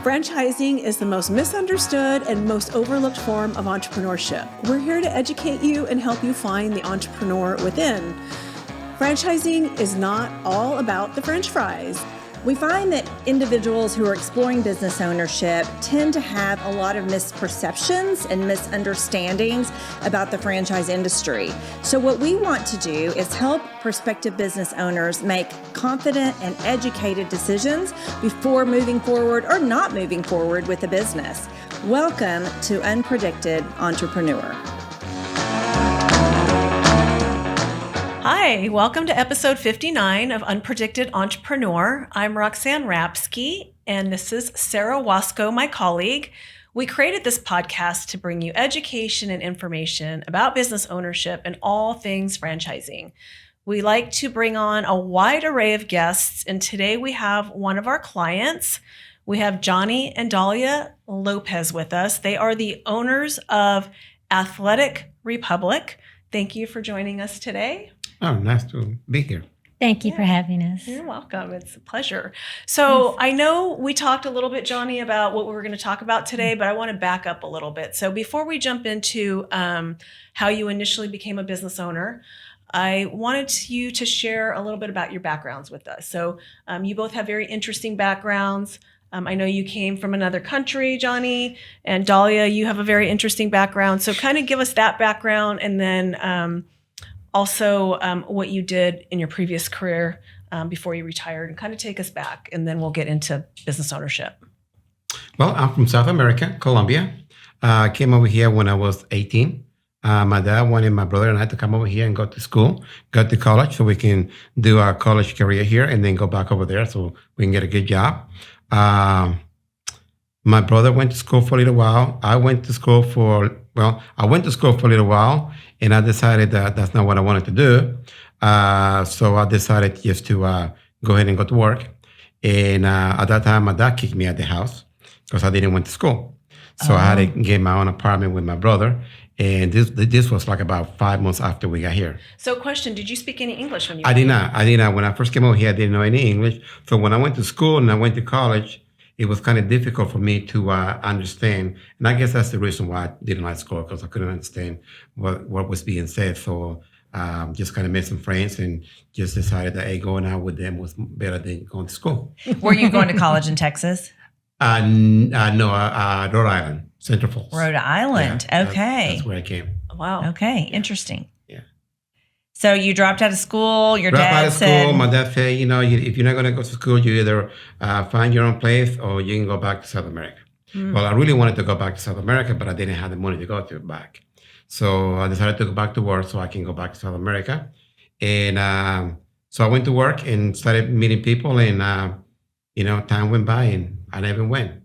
Franchising is the most misunderstood and most overlooked form of entrepreneurship. We're here to educate you and help you find the entrepreneur within. Franchising is not all about the French fries. We find that individuals who are exploring business ownership tend to have a lot of misperceptions and misunderstandings about the franchise industry. So what we want to do is help prospective business owners make confident and educated decisions before moving forward or not moving forward with a business. Welcome to Unpredicted Entrepreneur. Hi, welcome to episode 59 of Unpredicted Entrepreneur. I'm Roxanne Rapsky, and this is Sarah Wasco, my colleague. We created this podcast to bring you education and information about business ownership and all things franchising. We like to bring on a wide array of guests, and today we have one of our clients. We have Jhony and Dahlia Lopez with us. They are the owners of Athletic Republic. Thank you for joining us today. Oh, nice to be here. Thank you for having us. You're welcome. It's a pleasure. So I know we talked a little bit, Jhony, about what we were going to talk about today, but I want to back up a little bit. So before we jump into how you initially became a business owner, I wanted you to share a little bit about your backgrounds with us. So you both have very interesting backgrounds. I know you came from another country, Jhony, and Dahlia, you have a very interesting background. So kind of give us that background, and then also what you did in your previous career before you retired, and kind of take us back, and then we'll get into business ownership. Well, I'm from South America, Colombia. I came over here when I was 18. My dad wanted my brother and I to come over here and go to school, go to college, so we can do our college career here and then go back over there so we can get a good job. My brother went to school for a little while. I went to school for a little while, and I decided that that's not what I wanted to do. So I decided just to go ahead and go to work. And at that time, my dad kicked me out of the house because I didn't went to school. So I had to get my own apartment with my brother. And this was like about 5 months after we got here. So question, did you speak any English when you I did not. When I first came over here, I didn't know any English. So when I went to school and I went to college, it was kind of difficult for me to understand. And I guess that's the reason why I didn't like school, because I couldn't understand what was being said. So just kind of made some friends and just decided that, hey, going out with them was better than going to school. Were you going to college in Texas? No, Rhode Island, Central Falls. Rhode Island. Yeah, okay. That's where I came. Wow. Okay. Interesting. Yeah. So you dropped out of school. Your Dropped dad out of said, school. My dad said, if you're not going to go to school, you either find your own place or you can go back to South America. Well, I really wanted to go back to South America, but I didn't have the money to go back. So I decided to go back to work so I can go back to South America. And so I went to work and started meeting people, and time went by and I never went.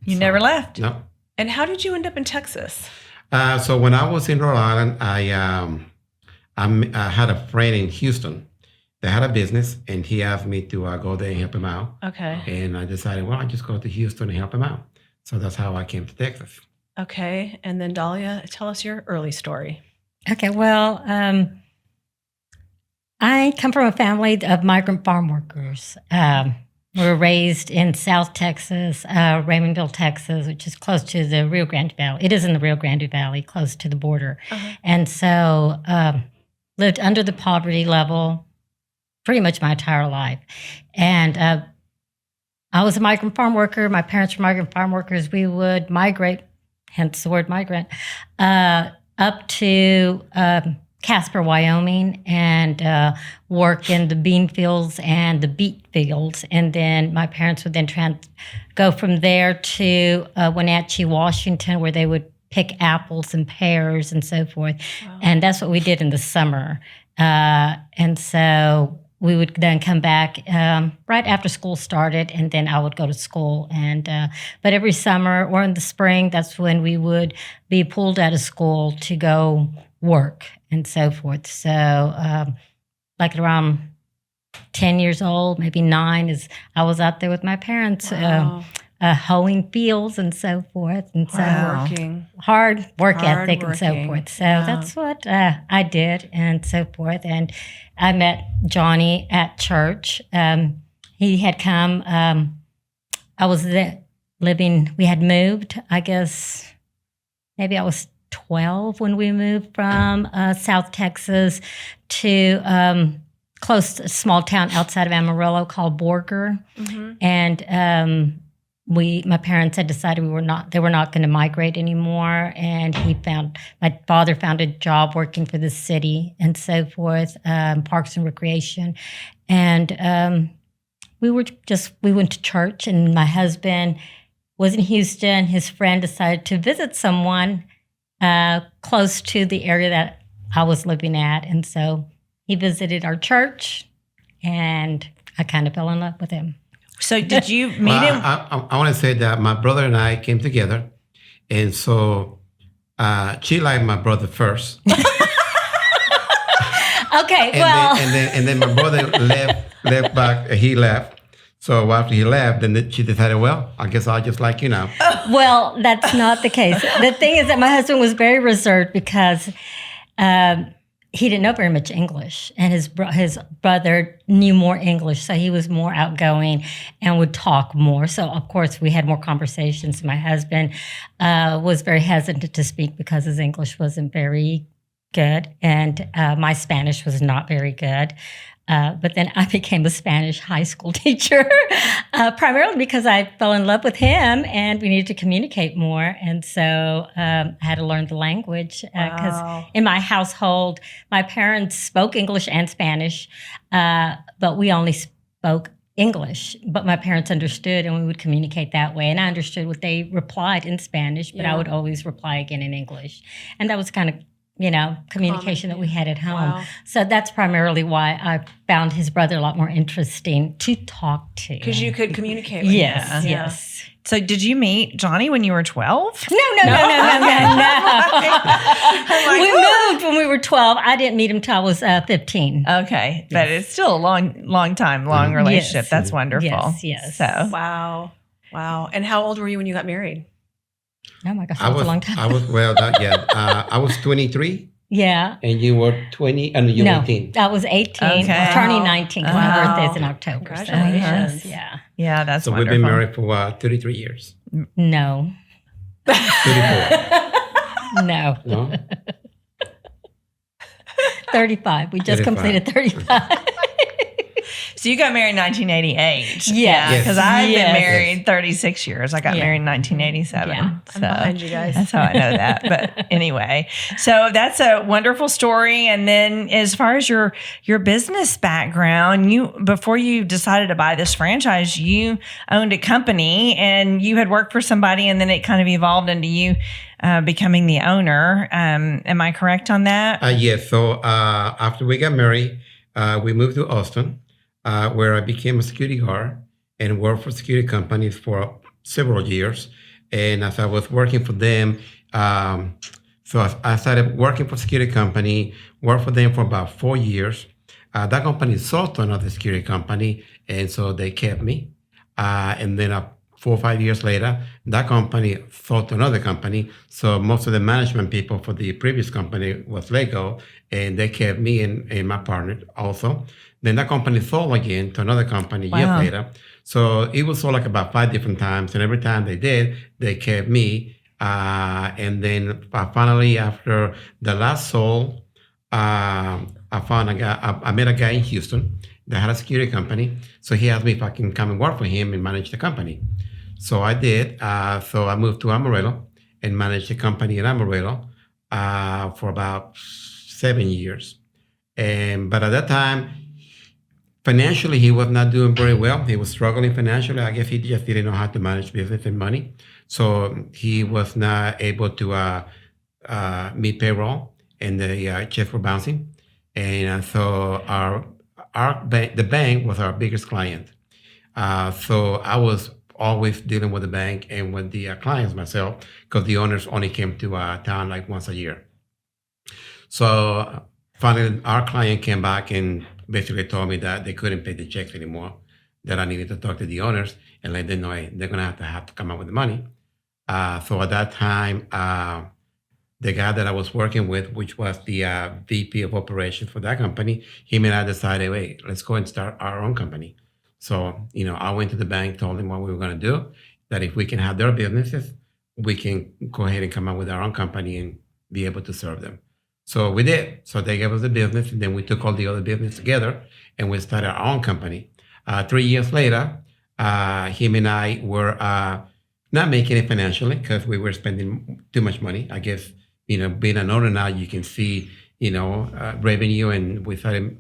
You never left. No. And how did you end up in Texas? So when I was in Rhode Island, I had a friend in Houston that had a business, and he asked me to go there and help him out. Okay. And I decided, I'll just go to Houston and help him out. So that's how I came to Texas. Okay. And then Dahlia, tell us your early story. Okay. Well, I come from a family of migrant farm workers. We were raised in South Texas, Raymondville, Texas, which is close to the Rio Grande Valley. It is in the Rio Grande Valley, close to the border. Uh-huh. And so lived under the poverty level pretty much my entire life. And I was a migrant farm worker. My parents were migrant farm workers. We would migrate, hence the word migrant, up to Casper, Wyoming, and work in the bean fields and the beet fields. And then my parents would then go from there to Wenatchee, Washington, where they would pick apples and pears and so forth. Wow. And that's what we did in the summer. And so we would then come back right after school started, and then I would go to school. And but every summer or in the spring, that's when we would be pulled out of school to go work and so forth. So like around 10 years old, maybe 9, I was out there with my parents. Wow. Hoeing fields and so forth. And so hard work ethic and so forth. So that's what I did and so forth. And I met Jhony at church. He had come, I was we had moved, I guess, maybe I was 12 when we moved from South Texas to close to a small town outside of Amarillo called Borger. And my parents had decided they were not going to migrate anymore. And my father found a job working for the city and so forth, Parks and Recreation. And we went to church, and my husband was in Houston. His friend decided to visit someone close to the area that I was living at. And so he visited our church, and I kind of fell in love with him. So did you meet him? I want to say that my brother and I came together, and so she liked my brother first. Okay, and then my brother left back. He left. So after he left, then she decided, well, I guess I'll just like you now. Well, that's not the case. The thing is that my husband was very reserved because he didn't know very much English, and his brother knew more English, so he was more outgoing and would talk more. So, of course, we had more conversations. My husband was very hesitant to speak because his English wasn't very good, and my Spanish was not very good. But then I became a Spanish high school teacher, primarily because I fell in love with him and we needed to communicate more. And so I had to learn the language because in my household, my parents spoke English and Spanish, but we only spoke English. But my parents understood, and we would communicate that way. And I understood what they replied in Spanish, but I would always reply again in English. And that was kind of communication that we had at home. Wow. So that's primarily why I found his brother a lot more interesting to talk to. Because you could communicate with Yes, him. yes. So did you meet Jhony when you were 12? No. We moved when we were 12. I didn't meet him till I was 15. Okay, but it's still a long time, long relationship. Yes. That's wonderful. Yes. So Wow. And how old were you when you got married? Oh my gosh, that was a long time. I was 23. Yeah. And you were 20, and you were 18. I was 18. Okay. Turning 19. My Wow. birthday's in October. Congratulations. So, yeah. yeah, that's So wonderful. we've been married for 33 years. No. 34. No. No? 35. We just 35. completed 35. So you got married in 1988. Yes. Because I've been Yes. married 36 years. I got married in 1987. Yeah. So I'm behind you guys. that's how I know that. But anyway, so that's a wonderful story. And then as far as your business background, before you decided to buy this franchise, you owned a company and you had worked for somebody, and then it kind of evolved into you becoming the owner. Am I correct on that? Yes. So after we got married, we moved to Austin, where I became a security guard and worked for security companies for several years. And as I was working for them, so I started working for a security company, worked for them for about 4 years. That company sold to another security company, and so they kept me. And then 4 or 5 years later, that company sold to another company. So most of the management people for the previous company was let go, and they kept me and my partner also. Then that company sold again to another company years later. So it was sold like about 5 different times, and every time they did, they kept me. And then finally, after the last sold, I met a guy in Houston that had a security company. So he asked me if I can come and work for him and manage the company. So I did. So I moved to Amarillo and managed the company in Amarillo for about 7 years. But at that time, financially, he was not doing very well. He was struggling financially. I guess he just didn't know how to manage business and money. So he was not able to meet payroll, and the checks were bouncing. And so the bank was our biggest client. So I was always dealing with the bank and with the clients myself, because the owners only came to town like once a year. So finally, our client came back and basically told me that they couldn't pay the checks anymore, that I needed to talk to the owners and let them know they're going to have to come up with the money. So at that time, the guy that I was working with, which was the VP of operations for that company, him and I decided, wait, let's go and start our own company. So, I went to the bank, told him what we were going to do. that if we can have their businesses, we can go ahead and come up with our own company and be able to serve them. So we did. So they gave us the business, and then we took all the other business together, and we started our own company. 3 years later, him and I were not making it financially because we were spending too much money. I guess, being an owner now, you can see, revenue, and we started,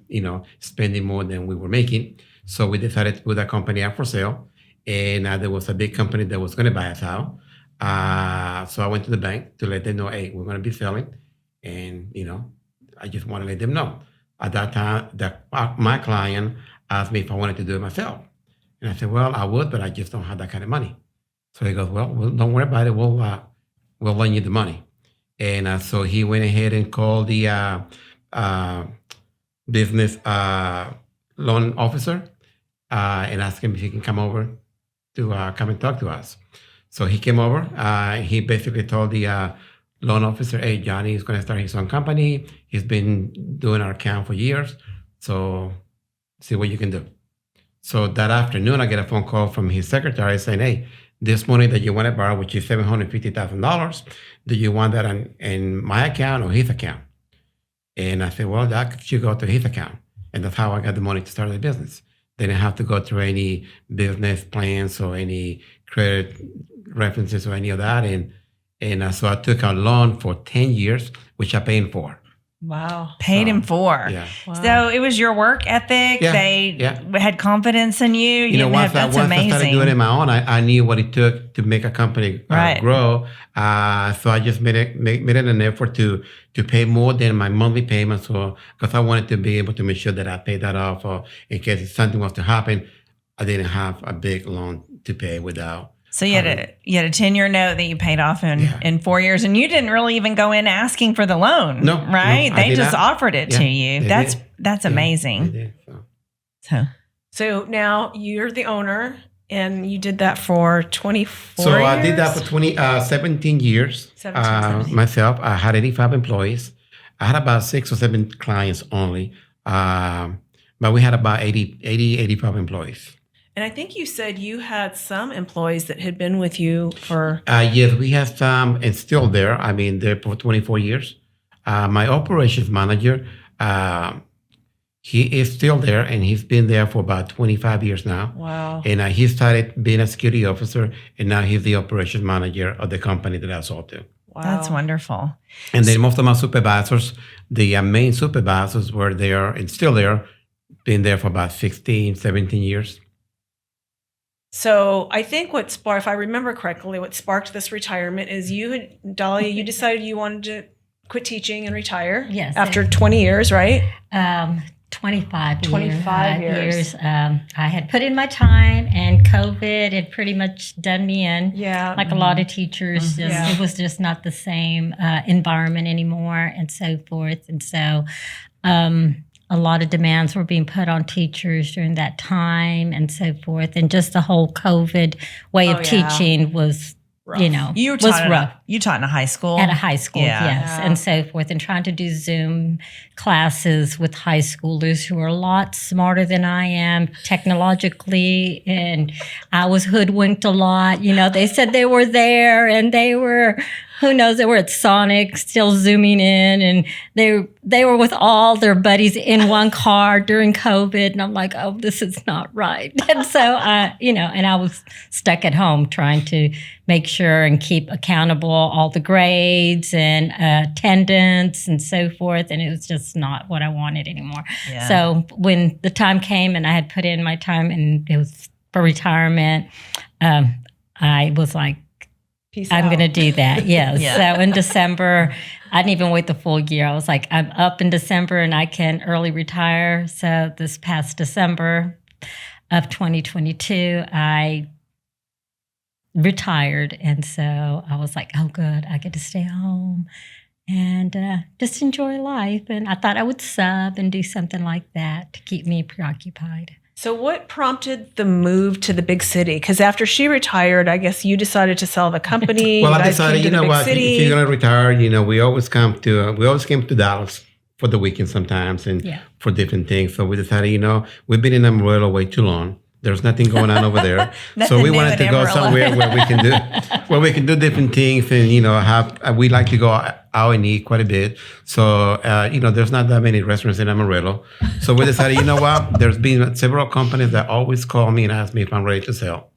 spending more than we were making. So we decided to put that company up for sale, and there was a big company that was going to buy us out. So I went to the bank to let them know, hey, we're going to be selling. And, I just want to let them know. At that time, my client asked me if I wanted to do it myself. And I said, well, I would, but I just don't have that kind of money. So he goes, well, don't worry about it. We'll lend you the money. And so he went ahead and called the business loan officer and asked him if he can come over to come and talk to us. So he came over. He basically told the loan officer, hey, Jhony is going to start his own company. He's been doing our account for years. So see what you can do. So that afternoon, I get a phone call from his secretary saying, hey, this money that you want to borrow, which is $750,000, do you want that in my account or his account? And I said, well, that should go to his account. And that's how I got the money to start the business. They didn't have to go through any business plans or any credit references or any of that. And so I took a loan for 10 years, which I paid for. Wow. Paid him for. Yeah. Wow. So it was your work ethic. Yeah, They yeah. had confidence in you. Once That's I amazing. started doing it on my own, I knew what it took to make a company Right. grow. So I just made it an effort to pay more than my monthly payments, because I wanted to be able to make sure that I paid that off, or in case if something was to happen, I didn't have a big loan to pay without. So you had a 10-year note that you paid off in 4 years, and you didn't really even go in asking for the loan. No, right? no, I They did just not. offered it Yeah, to you. they That's did. amazing. They did, so. So So now you're the owner, and you did that for 24 So years? I did that for 17 years 17. myself. I had 85 employees. I had about 6 or 7 clients only, but we had about 85 employees. And I think you said you had some employees that had been with you for... Yes, we have some, and still there. I mean, they're for 24 years. My operations manager, he is still there, and he's been there for about 25 years now. Wow. And he started being a security officer, and now he's the operations manager of the company that I sold to. Wow. that's wonderful. And then most of my supervisors, the main supervisors were there and still there, been there for about 16, 17 years. So I think what sparked, if I remember correctly, what sparked this retirement is Dahlia, you decided you wanted to quit teaching and retire. Yes. After 20 years, right? 25 25 years. I had put in my time, and COVID had pretty much done me in. Yeah. Like a lot of teachers, Yeah. it was just not the same environment anymore, and so forth. And so a lot of demands were being put on teachers during that time, and so forth. And just the whole COVID way Oh, of yeah. teaching was, Rough. You was taught rough. you taught in a high school. At a high school, Yeah. yes, Yeah. and so forth, and trying to do Zoom classes with high schoolers who are a lot smarter than I am technologically, and I was hoodwinked a lot. They said they were there, and they were, who knows, they were at Sonic, still Zooming in, and they were with all their buddies in one car during COVID, and I'm like, oh, this is not right. And so and I was stuck at home trying to make sure and keep accountable all the grades and attendance and so forth, and it was just not what I wanted anymore. Yeah. So when the time came and I had put in my time and it was for retirement, I was like, Peace I'm out. going to do that. Yes. Yeah. So in December, I didn't even wait the full year. I was like, I'm up in December and I can early retire. So this past December of 2022, I retired. And so I was like, oh, good. I get to stay home and just enjoy life. And I thought I would sub and do something like that to keep me preoccupied. So what prompted the move to the big city? Because after she retired, I guess you decided to sell the company. Well, You I guys decided, came to you the know big what, city. if you're gonna retire, we always came to Dallas for the weekend sometimes and Yeah. for different things. So we decided, we've been in Amarillo way too long. There's nothing going on over there. So we new wanted in to go Amarillo. somewhere where we can do different things, and we like to go out and eat quite a bit. So there's not that many restaurants in Amarillo. So we decided, you know what? There's been several companies that always call me and ask me if I'm ready to sell,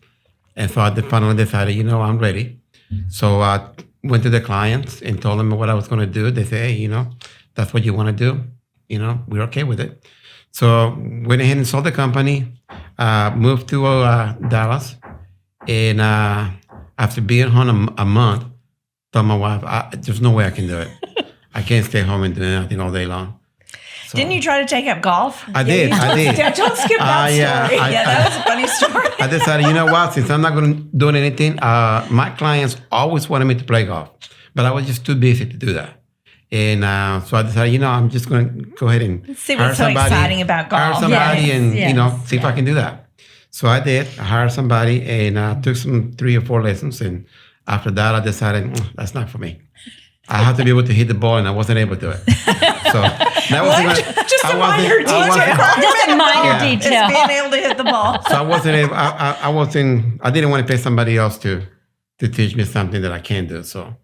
and so I finally decided, I'm ready. So I went to the clients and told them what I was going to do. They say, hey, that's what you want to do. We're okay with it. So went ahead and sold the company, moved to Dallas, and after being home a month, told my wife, there's no way I can do it. I can't stay home and do nothing all day long. So, Didn't you try to take up golf? I did. Don't skip that story. That was a funny story. I decided, since I'm not going to do anything, my clients always wanted me to play golf, but I was just too busy to do that. And so I decided, I'm just going to go ahead and Let's see what's so exciting about golf. Hire somebody Yes, see if I can do that. So I did. I hired somebody and took some 3 or 4 lessons. And after that, I decided that's not for me. I have to be able to hit the ball, and I wasn't able to do it. So that was Just a minor detail. Just a minor detail. It's being able to hit the ball. So I wasn't able. I didn't want to pay somebody else to teach me something that I can't do. So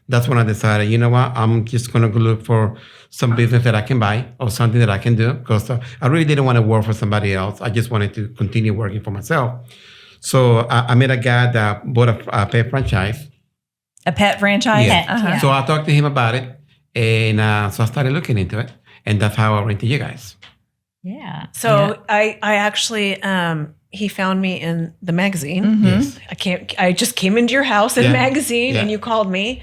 that's when I decided, I'm just going to go look for some business that I can buy or something that I can do, because I really didn't want to work for somebody else. I just wanted to continue working for myself. So I met a guy that bought a pet franchise. A pet franchise? Yeah. Uh-huh. So I talked to him about it, and so I started looking into it, and that's how I ran to you guys. Yeah. So I actually he found me in the magazine. Mm-hmm. I just came into your house in a magazine and you called me.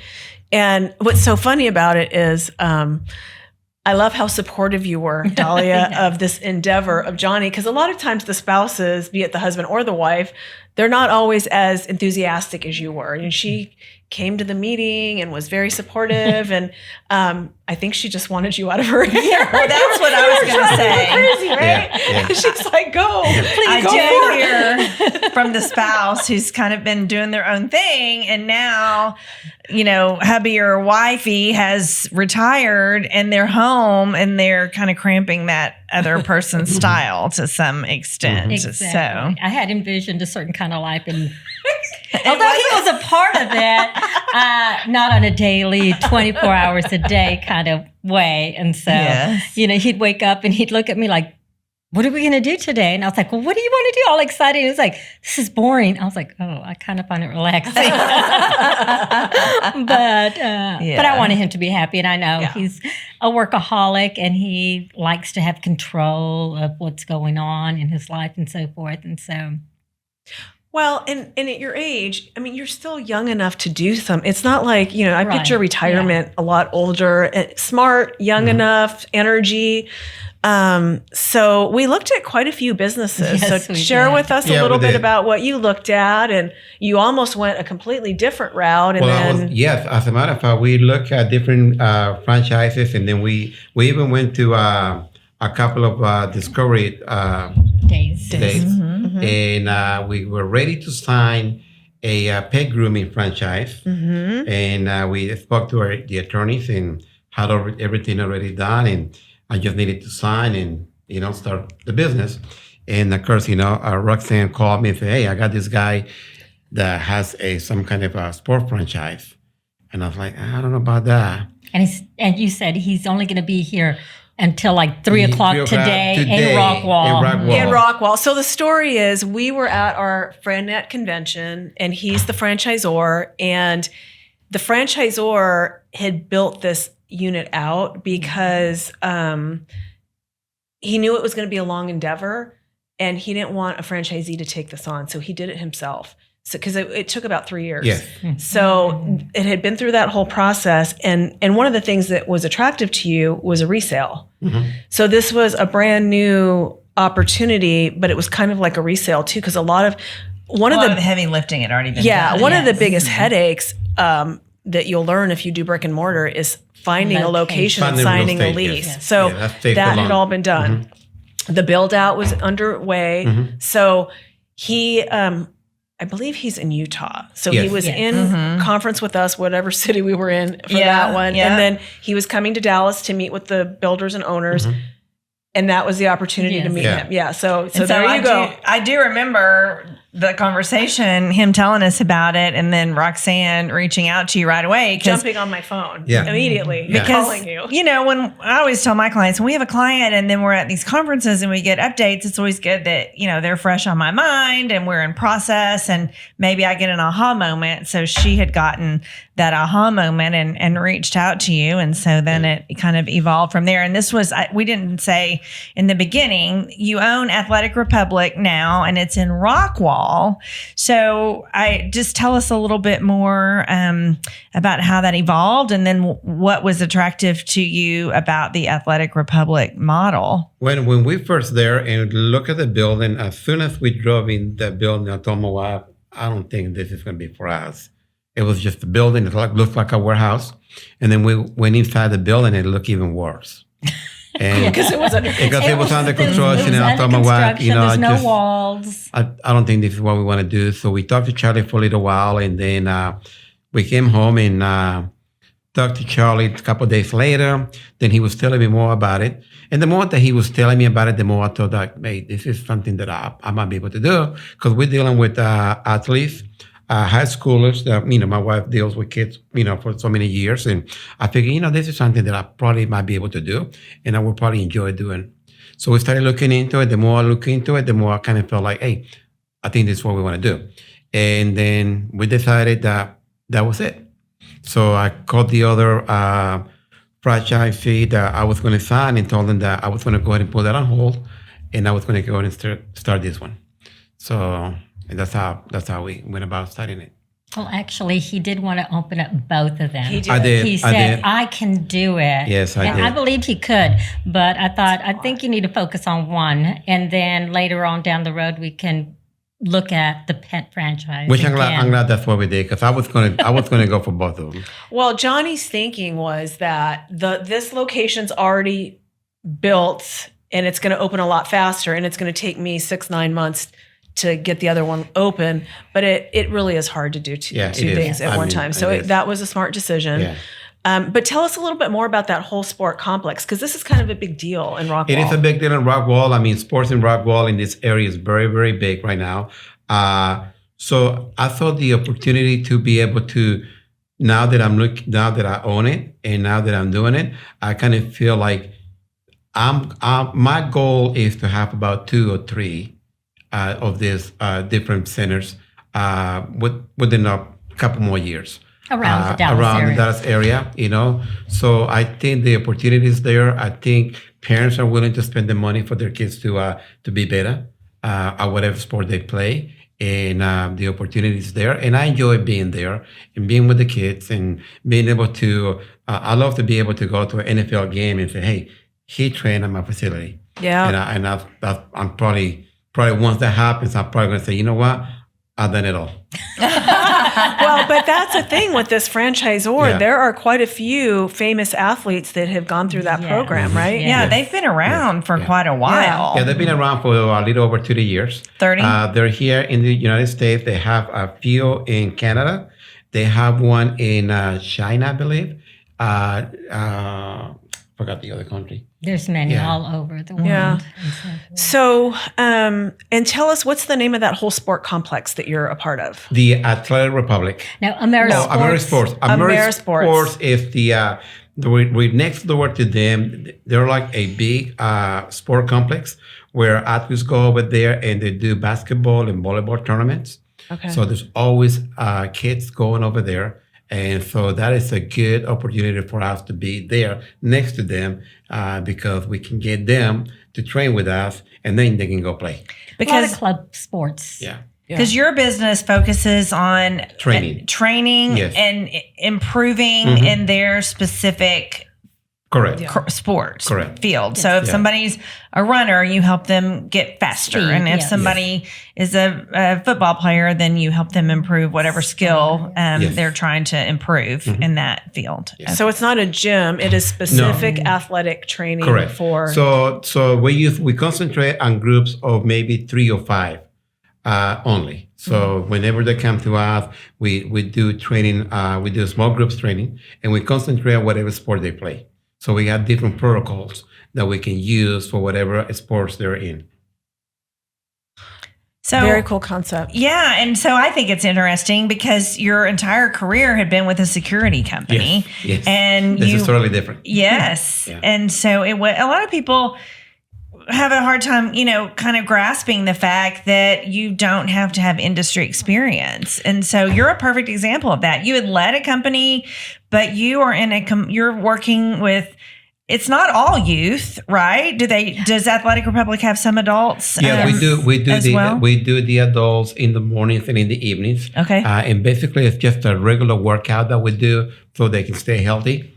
And what's so funny about it is I love how supportive you were, Dahlia, of this endeavor of Jhony, because a lot of times the spouses, be it the husband or the wife, they're not always as enthusiastic as you were. And she came to the meeting and was very supportive. And I think she just wanted you out of her hair. Well, that's what I was going to say. Crazy, right? Yeah. She's like, go. Please I go do for it. hear from the spouse who's kind of been doing their own thing. And now, hubby or wifey has retired and they're home and they're kind of cramping that other person's style to some extent. Exactly. So I had envisioned a certain kind of life, and although he was a part of that, not on a daily, 24 hours a day kind of way. And so, Yes. He'd wake up and he'd look at me like, what are we going to do today? And I was like, well, what do you want to do? All excited. He was like, this is boring. I was like, oh, I kind of find it relaxing. But I wanted him to be happy. And I know he's a workaholic and he likes to have control of what's going on in his life and so forth. And so. Well, and at your age, I mean, you're still young enough to do something. It's not like, I Right. picture retirement a lot older, smart, young enough, energy. So we looked at quite a few businesses. Yes, So we share did. with us a Yeah, little we bit did. about what you looked at, and you almost went a completely different route. And Yes, as a matter of fact, we looked at different franchises, and then we even went to a couple of discovery Days. and we were ready to sign a pet grooming franchise. And we spoke to the attorneys and had everything already done, and I just needed to sign and start the business. And of course, Roxanne called me and said, "Hey, I got this guy that has some kind of a sport franchise," and I was like, "I don't know about that." And you said he's only going to be here until like 3 o'clock today in Rockwall. in Rockwall. So the story is, we were at our FranNet convention, and he's the franchisor, and the franchisor had built this unit out because he knew it was going to be a long endeavor, and he didn't want a franchisee to take this on, so he did it himself. So because it took about 3 years. Yes. So it had been through that whole process, and one of the things that was attractive to you was a resale. So this was a brand new opportunity, but it was kind of like a resale too, because one of the heavy lifting had already been done. one of the biggest headaches that you'll learn if you do brick and mortar is finding a location and Finding real signing a estate, lease. yes. So Yeah, that takes that a had long- all been done. The build out was underway. So he, I believe he's in Utah. So he Yes. was Yes. in conference with us, whatever city we were in for Yeah, that one. yeah. And then he was coming to Dallas to meet with the builders and owners. and that was the opportunity to Yes. meet Yeah. him. Yeah. So And so there you go. I do remember the conversation, him telling us about it, and then Roxanne reaching out to you right away. Jumping on my phone Yeah. immediately, Yeah. calling you. When I always tell my clients, when we have a client and then we're at these conferences and we get updates, it's always good that, they're fresh on my mind and we're in process, and maybe I get an aha moment. So she had gotten that aha moment and reached out to you. And so then it kind of evolved from there. And this was, we didn't say in the beginning, you own Athletic Republic now, and it's in Rockwall. So I just tell us a little bit more about how that evolved, and then what was attractive to you about the Athletic Republic model. When we first there and look at the building, as soon as we drove in the building, I told my wife, I don't think this is going to be for us. It was just a building. It looked like a warehouse. And then we went inside the building, and it looked even worse. And Because it was under it was under construction, It was and I under told my wife, construction, there's no walls. I don't think this is what we want to do. So we talked to Charlie for a little while, and then we came home and talked to Charlie a couple of days later. Then he was telling me more about it. And the more that he was telling me about it, the more I thought that, hey, this is something that I might be able to do, because we're dealing with athletes, high schoolers. My wife deals with kids, for so many years. And I figured, this is something that I probably might be able to do, and I will probably enjoy doing. So we started looking into it. The more I look into it, the more I kind of felt like, hey, I think this is what we want to do. And then we decided that was it. So I called the other franchisee that I was going to sign and told them that I was going to go ahead and put that on hold, and I was going to go ahead and start this one. So that's how we went about starting it. Well, actually, he did want to open up both of them. He did. I did. He I said, did. I can do it. Yes, I and did. I believed he could, but I think you need to focus on one. And then later on down the road, we can look at the pet franchise. Which I'm again. glad that's what we did, because I was gonna go for both of them. Well, Johnny's thinking was that this location's already built, and it's going to open a lot faster, and it's going to take me 6-9 months to get the other one open. But it really is hard to do two it is. things at I one mean, time. So it is. that was a smart decision. Yeah. But tell us a little bit more about that whole sport complex, because this is kind of a big deal in Rockwall. It is a big deal in Rockwall. I mean, sports in Rockwall in this area is very, very big right now. So I thought the opportunity to be able to, now that I own it and now that I'm doing it, I kind of feel like my goal is to have about 2 or 3 of these different centers within a couple more years. Around the Dallas area. So I think the opportunity is there. I think parents are willing to spend the money for their kids to be better at whatever sport they play, and the opportunity is there. And I enjoy being there and being with the kids and being able to. I love to be able to go to an NFL game and say, "Hey, he trained at my facility." Yeah. And I'm probably once that happens, I'm probably going to say, you know what, I've done it all. Well, but that's the thing with this franchisor. Yeah. There are quite a few famous athletes that have gone through that Yeah. program, right? Yeah. Yeah, they've been around for Yeah. quite a while. Yeah, they've been around for a little over 30 years. 30? They're here in the United States. They have a few in Canada. They have one in China, I believe. Forgot the other country. There's many Yeah. all over the world. Yeah. and so forth. So, and tell us, what's the name of that whole sport complex that you're a part of? The Athletic Republic. Now, Amerisports. Amerisports. Amerisports. Amerisports is we're next door to them. They're like a big sport complex where athletes go over there and they do basketball and volleyball tournaments. Okay. So there's always kids going over there. And so that is a good opportunity for us to be there next to them because we can get them to train with us, and then they can go play. A lot of Because club sports. Yeah. your business focuses on Training. Yes. and improving in their specific Correct. sports Correct. field. So if Yeah. somebody's a runner, you help them get faster. Speed, And if yes. somebody is a football player, then you help them improve whatever skill Yes. they're trying to improve in that field. So it's not a gym; it is specific athletic training Correct. for. So we concentrate on groups of maybe 3 or 5 only. So whenever they come to us, we do training. We do small groups training, and we concentrate on whatever sport they play. So we have different protocols that we can use for whatever sports they're in. So Very cool concept. Yeah, and so I think it's interesting because your entire career had been with a security company, Yes. and This is totally different. Yes, Yeah. and so a lot of people have a hard time, kind of grasping the fact that you don't have to have industry experience, and so you're a perfect example of that. You had led a company, but you are you're working with. It's not all youth, right? Does Athletic Republic have some adults? Yeah, we do. We do well? we do the adults in the mornings and in the evenings. Okay. And basically, it's just a regular workout that we do so they can stay healthy.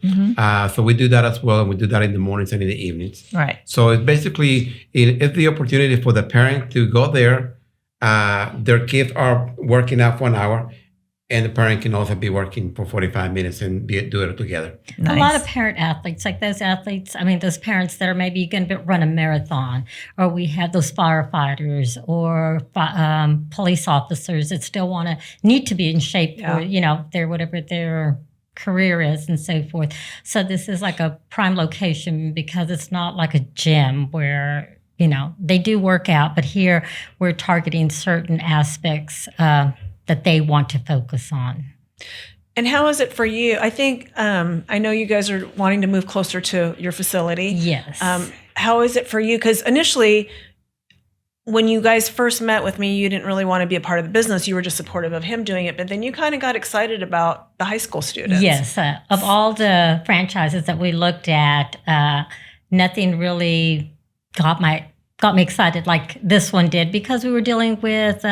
So we do that as well, and we do that in the mornings and in the evenings. Right. So it's basically it's the opportunity for the parent to go there. Their kids are working out for an hour, and the parent can also be working for 45 minutes and do it together. Nice. A lot of parent athletes, like those parents that are maybe going to run a marathon, or we have those firefighters or police officers that still need to be in shape for, their whatever their career is and so forth. So this is like a prime location because it's not like a gym where, they do work out, but here we're targeting certain aspects that they want to focus on. And how is it for you? I think, I know you guys are wanting to move closer to your facility. Yes. How is it for you? Because initially, when you guys first met with me, you didn't really want to be a part of the business. You were just supportive of him doing it. But then you kind of got excited about the high school students. Yes. Of all the franchises that we looked at, nothing really got me excited like this one did, because we were dealing with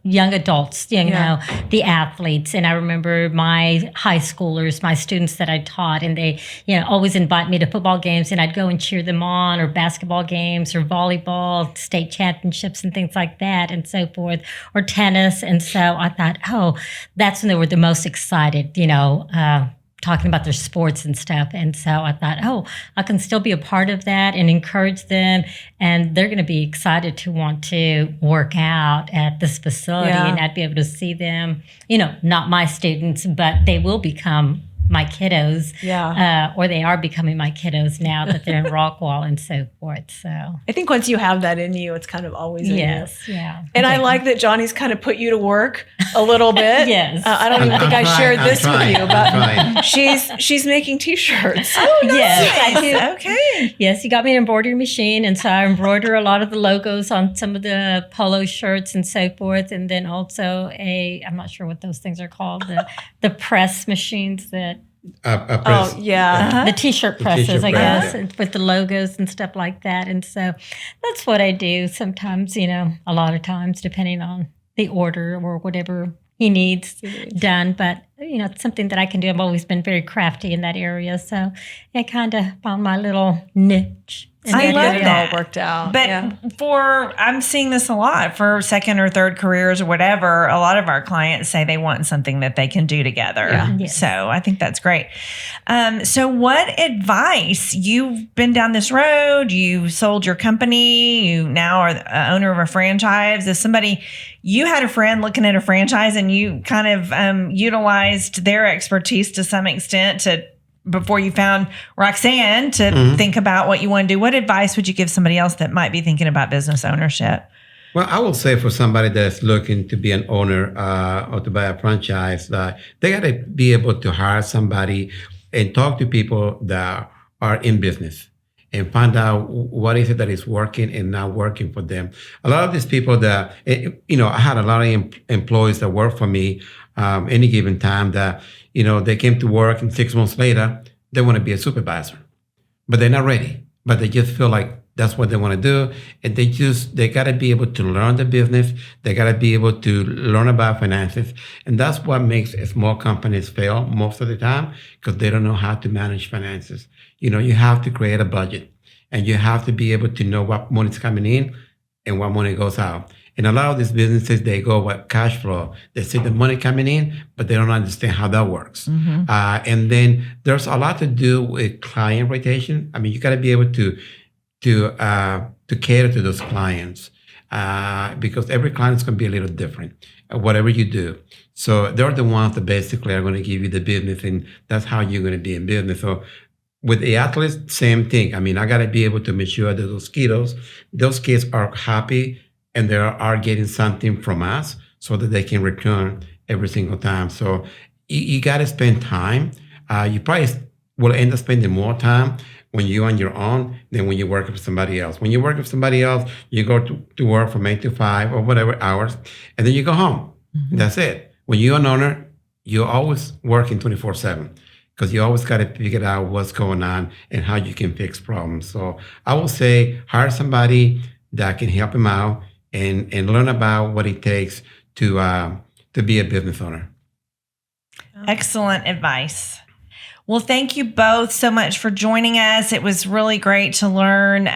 young adults, the athletes. And I remember my high schoolers, my students that I taught, and they, always invite me to football games, and I'd go and cheer them on, or basketball games, or volleyball, state championships, and things like that, and so forth, or tennis. And so I thought, that's when they were the most excited, talking about their sports and stuff. And so I thought, I can still be a part of that and encourage them. And they're going to be excited to want to work out at this facility. Yeah. And I'd be able to see them, not my students, but they will become my kiddos. Yeah. Or they are becoming my kiddos now that they're in Rockwall and so forth. So I think once you have that in you, it's kind of always in you. yes, yeah. And I like that Johnny's kind of put you to work a little bit. Yes. I don't even think I shared this with you, but but she's making T-shirts. Yes, I do. Okay. Yes, you got me an embroidery machine, and so I embroider a lot of the logos on some of the polo shirts and so forth, and then also I'm not sure what those things are called, the press machines that a press. Oh yeah. the t-shirt presses, T-shirt I press. guess, and with the logos and stuff like that. And so that's what I do sometimes, a lot of times, depending on the order or whatever he needs done. But, it's something that I can do. I've always been very crafty in that area. So I kind of found my little niche. in I that love area. that. All worked out. But yeah. I'm seeing this a lot for second or third careers or whatever. A lot of our clients say they want something that they can do together. Yeah. Yes. So I think that's great. So what advice, you've been down this road, you sold your company, you now are the owner of a franchise. If you had a friend looking at a franchise and you kind of utilized their expertise to some extent before you found Roxanne to think about what you want to do, what advice would you give somebody else that might be thinking about business ownership? Well, I will say for somebody that's looking to be an owner or to buy a franchise, they got to be able to hire somebody and talk to people that are in business and find out what is it that is working and not working for them. A lot of these people that, I had a lot of employees that work for me any given time that, they came to work and 6 months later, they want to be a supervisor, but they're not ready, but they just feel like that's what they want to do. And they got to be able to learn the business. They got to be able to learn about finances. And that's what makes small companies fail most of the time, because they don't know how to manage finances. You have to create a budget, and you have to be able to know what money's coming in and what money goes out. And a lot of these businesses, they go with cash flow. They see the money coming in, but they don't understand how that works. And then there's a lot to do with client rotation. I mean, you got to be able to cater to those clients because every client is going to be a little different, whatever you do. So they're the ones that basically are going to give you the business, and that's how you're going to be in business. So with the athletes, same thing. I mean, I got to be able to make sure that those kids are happy and they are getting something from us so that they can return every single time. So you got to spend time. You probably will end up spending more time when you're on your own than when you work with somebody else. When you work with somebody else, you go to work from 8 to 5 or whatever hours, and then you go home. Mm-hmm. That's it. When you're an owner, you're always working 24/7 because you always got to figure out what's going on and how you can fix problems. So I will say hire somebody that can help him out and learn about what it takes to be a business owner. Excellent advice. Well, thank you both so much for joining us. It was really great to learn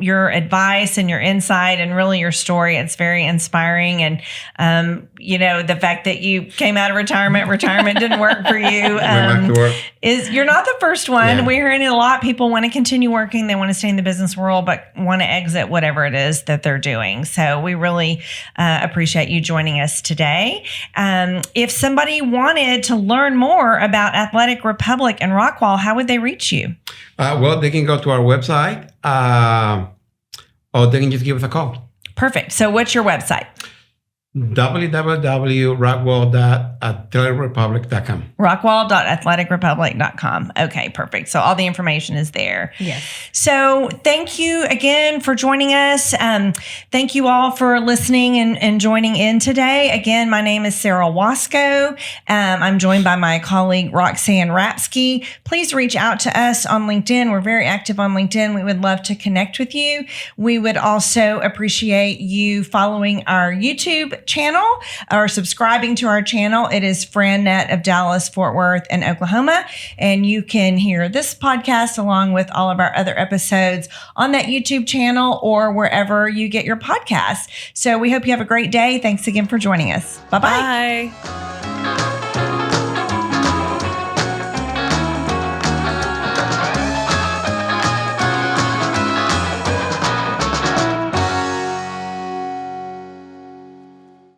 your advice and your insight and really your story. It's very inspiring. And, the fact that you came out of retirement didn't work for you. You're not the first one. Yeah. We're hearing it a lot. People want to continue working. They want to stay in the business world, but want to exit whatever it is that they're doing. So we really appreciate you joining us today. If somebody wanted to learn more about Athletic Republic and Rockwall, how would they reach you? Well, they can go to our website or they can just give us a call. Perfect. So what's your website? www.rockwall.athleticrepublic.com. Rockwall.athleticrepublic.com. Okay, perfect. So all the information is there. Yes. So thank you again for joining us. Thank you all for listening and joining in today. Again, my name is Sarah Wasco. I'm joined by my colleague Roxanne Rapsky. Please reach out to us on LinkedIn. We're very active on LinkedIn. We would love to connect with you. We would also appreciate you following our YouTube channel or subscribing to our channel. It is FranNet of Dallas, Fort Worth, and Oklahoma. And you can hear this podcast along with all of our other episodes on that YouTube channel or wherever you get your podcasts. So we hope you have a great day. Thanks again for joining us. Bye-bye. Bye.